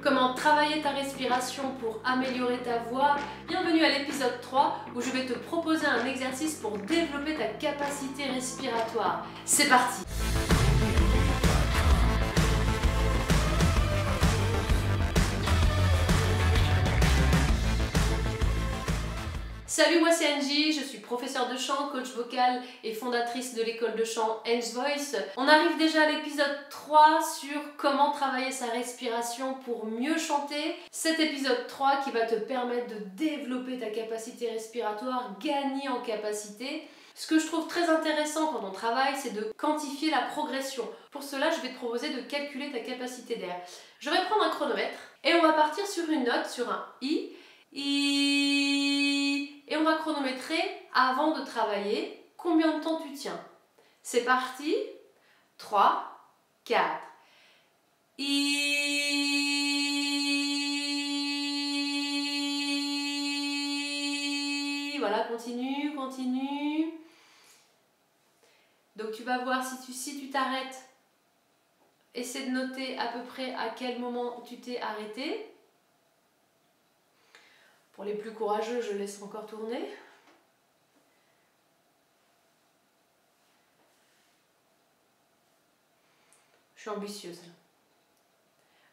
Comment travailler ta respiration pour améliorer ta voix. Bienvenue à l'épisode 3 où je vais te proposer un exercice pour développer ta capacité respiratoire. C'est parti! Salut, moi c'est Angie, je suis professeure de chant, coach vocal et fondatrice de l'école de chant Ange's Voice. On arrive déjà à l'épisode 3 sur comment travailler sa respiration pour mieux chanter. Cet épisode 3 qui va te permettre de développer ta capacité respiratoire, gagner en capacité. Ce que je trouve très intéressant quand on travaille, c'est de quantifier la progression. Pour cela, je vais te proposer de calculer ta capacité d'air. Je vais prendre un chronomètre et on va partir sur une note, sur un I. Et on va chronométrer avant de travailler combien de temps tu tiens. C'est parti. 3, 4. Voilà, continue, continue. Donc tu vas voir si tu t'arrêtes, essaie de noter à peu près à quel moment tu t'es arrêté. Pour les plus courageux, je laisse encore tourner. Je suis ambitieuse.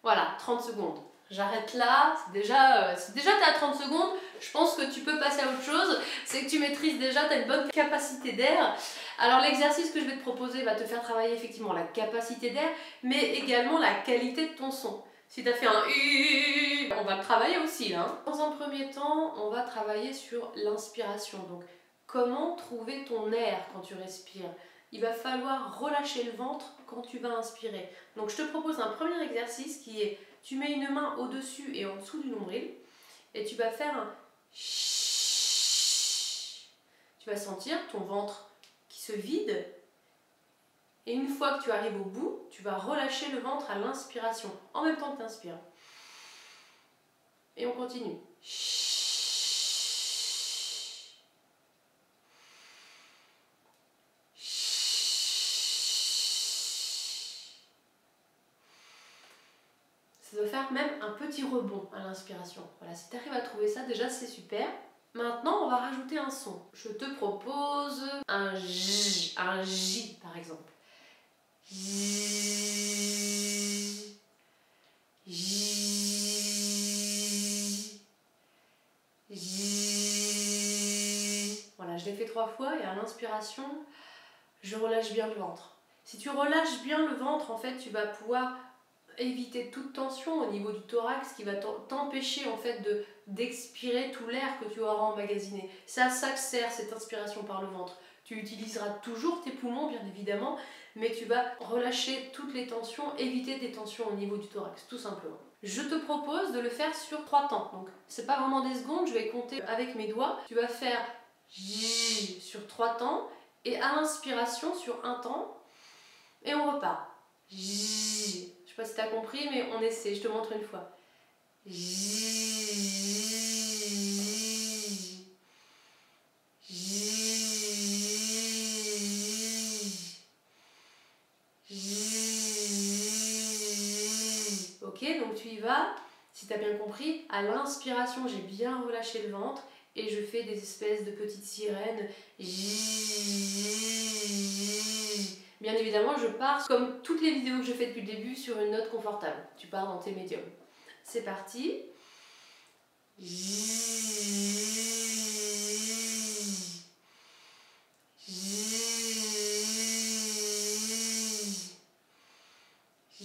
Voilà, 30 secondes. J'arrête là. Si déjà tu es à 30 secondes, je pense que tu peux passer à autre chose. C'est que tu maîtrises déjà, tu as une bonne capacité d'air. Alors l'exercice que je vais te proposer va te faire travailler effectivement la capacité d'air, mais également la qualité de ton son. Si tu as fait un U, on va le travailler aussi là. Dans un premier temps, on va travailler sur l'inspiration. Donc, comment trouver ton air quand tu respires? Il va falloir relâcher le ventre quand tu vas inspirer. Donc, je te propose un premier exercice qui est, tu mets une main au-dessus et en dessous du nombril et tu vas faire un chut. Tu vas sentir ton ventre qui se vide. Et une fois que tu arrives au bout, tu vas relâcher le ventre à l'inspiration, en même temps que tu inspires. Et on continue. Ça doit faire même un petit rebond à l'inspiration. Voilà, si tu arrives à trouver ça, déjà c'est super. Maintenant, on va rajouter un son. Je te propose un J par exemple. J. J. J. Voilà, je l'ai fait 3 fois et à l'inspiration, je relâche bien le ventre. Si tu relâches bien le ventre, en fait, tu vas pouvoir éviter toute tension au niveau du thorax qui va t'empêcher en fait d'expirer tout l'air que tu auras emmagasiné. C'est à ça que sert cette inspiration par le ventre. Tu utiliseras toujours tes poumons bien évidemment, mais tu vas relâcher toutes les tensions, éviter des tensions au niveau du thorax, tout simplement. Je te propose de le faire sur 3 temps. Donc c'est pas vraiment des secondes, je vais compter avec mes doigts. Tu vas faire J sur 3 temps et à l'inspiration sur 1 temps et on repart. J. Je sais pas si tu as compris, mais on essaie. Je te montre une fois. J. J. J. Ok, donc tu y vas. Si tu as bien compris, à l'inspiration, j'ai bien relâché le ventre et je fais des espèces de petites sirènes. J. Bien évidemment, je pars, comme toutes les vidéos que je fais depuis le début, sur une note confortable. Tu pars dans tes médiums. C'est parti. J. J. J.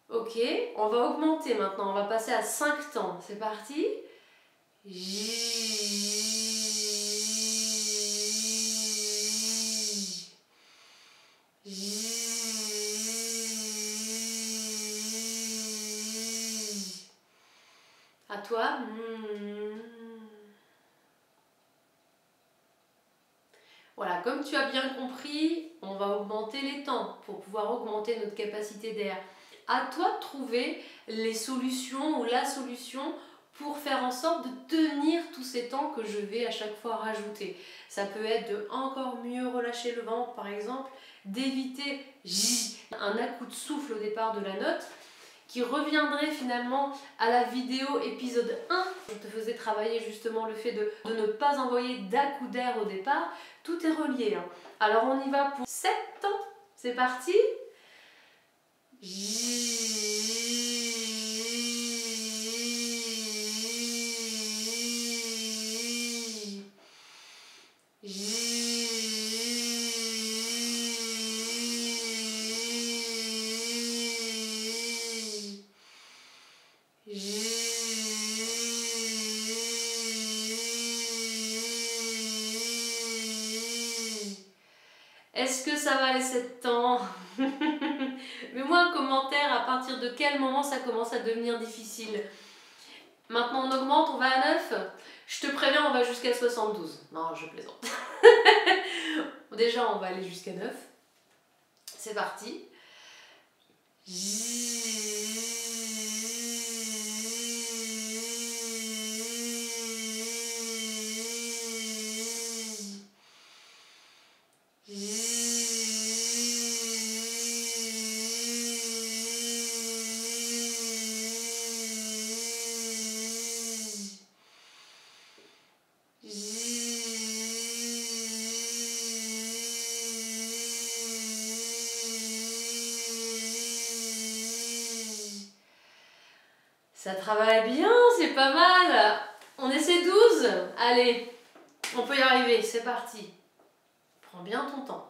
Ok, on va augmenter maintenant. On va passer à 5 temps. C'est parti. J. À toi. Voilà, comme tu as bien compris, on va augmenter les temps pour pouvoir augmenter notre capacité d'air. À toi de trouver les solutions ou la solution pour faire en sorte de tenir tous ces temps que je vais à chaque fois rajouter. Ça peut être de encore mieux relâcher le ventre par exemple, d'éviter J, un à-coup de souffle au départ de la note qui reviendrait finalement à la vidéo épisode 1. Je te faisais travailler justement le fait de ne pas envoyer d'à-coup d'air au départ. Tout est relié. Alors on y va pour 7 temps. C'est parti. Est-ce que ça va les 7 temps? Mets-moi un commentaire à partir de quel moment ça commence à devenir difficile. Maintenant on augmente, on va à 9. Je te préviens, on va jusqu'à 72. Non, je plaisante. Déjà, on va aller jusqu'à 9. C'est parti. Ça travaille bien, c'est pas mal. On essaie 12. Allez, on peut y arriver, c'est parti. Prends bien ton temps.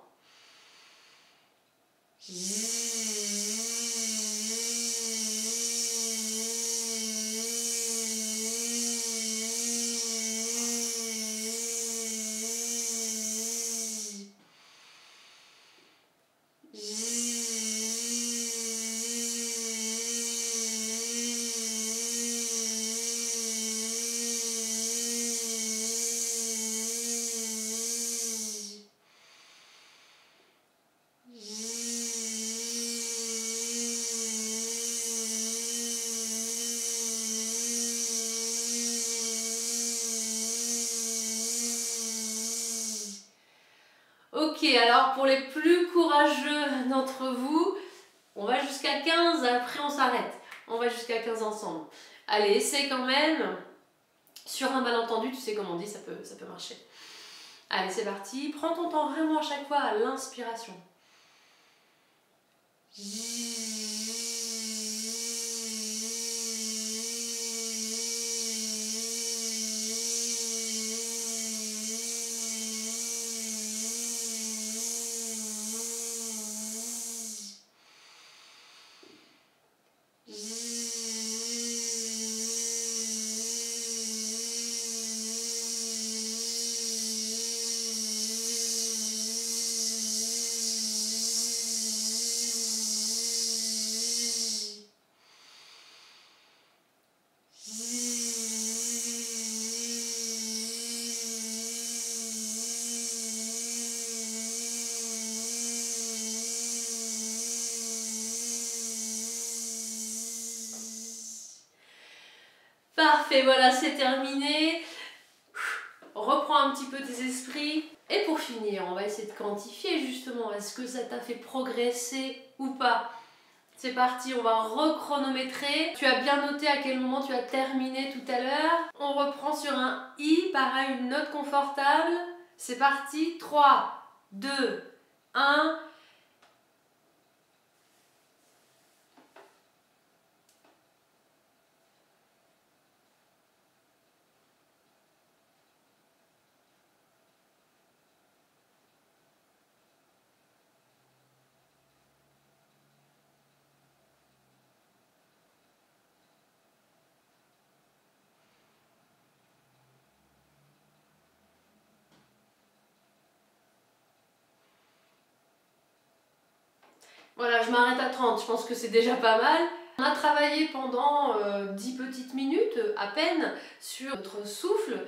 Ok, alors pour les plus courageux d'entre vous, on va jusqu'à 15, après on s'arrête. On va jusqu'à 15 ensemble. Allez, essaye quand même. Sur un malentendu, tu sais comme on dit, ça peut marcher. Allez, c'est parti. Prends ton temps vraiment à chaque fois à l'inspiration. Parfait, voilà, c'est terminé. Reprends un petit peu tes esprits. Et pour finir, on va essayer de quantifier justement, est-ce que ça t'a fait progresser ou pas? C'est parti, on va rechronométrer. Tu as bien noté à quel moment tu as terminé tout à l'heure. On reprend sur un I, pareil, une note confortable. C'est parti, 3, 2, 1... Voilà, je m'arrête à 30, je pense que c'est déjà pas mal. On a travaillé pendant 10 petites minutes à peine sur notre souffle.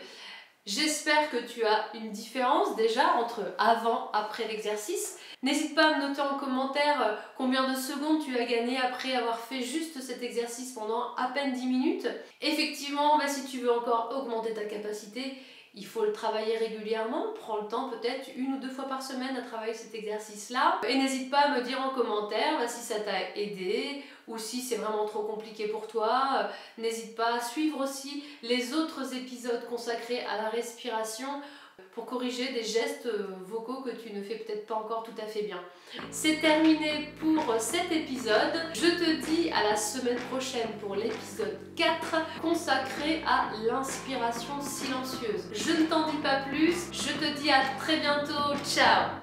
J'espère que tu as une différence déjà entre avant et après l'exercice. N'hésite pas à me noter en commentaire combien de secondes tu as gagné après avoir fait juste cet exercice pendant à peine 10 minutes. Effectivement, si tu veux encore augmenter ta capacité, Il faut le travailler régulièrement, prends le temps peut-être 1 ou 2 fois par semaine à travailler cet exercice-là. Et n'hésite pas à me dire en commentaire si ça t'a aidé ou si c'est vraiment trop compliqué pour toi. N'hésite pas à suivre aussi les autres épisodes consacrés à la respiration pour corriger des gestes vocaux que tu ne fais peut-être pas encore tout à fait bien. C'est terminé pour cet épisode. Je te dis à la semaine prochaine pour l'épisode 4 consacré à l'inspiration silencieuse. Je ne t'en dis pas plus, je te dis à très bientôt, ciao!